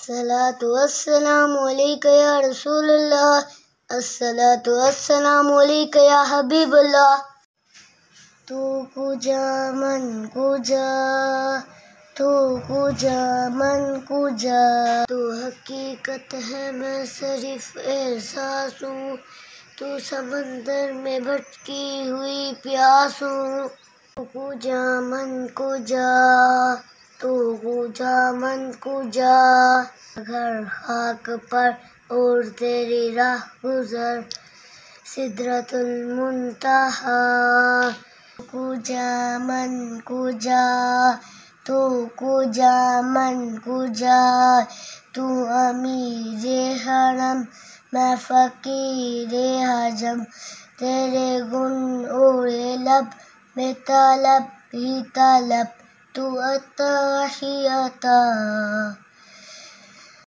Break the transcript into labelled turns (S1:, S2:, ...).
S1: अस्सलातु वस्सलामु अलैका या रसूलल्लाह, अस्सलातु वस्सलामु अलैका या हबीबल्लाह। तू कुजा मन कुजा, तू कुजा मन कुजा, तू हकीकत है मैं सिर्फ एहसास हूँ, तू समंदर में भटकी हुई प्यास हूँ। तू कुजा मन कुजा, तू कुजा मन कुजा, घर खाक पर और तेरी राह गुजर सिदरतुल मुंतहा। कुजा मन कुजा, तू कुजा मन कुजा, तू अमीरे हरम मैं फकीरे हजम, तेरे गुण ओढ़े लब में तलब ही तलब, तू अता ही अता।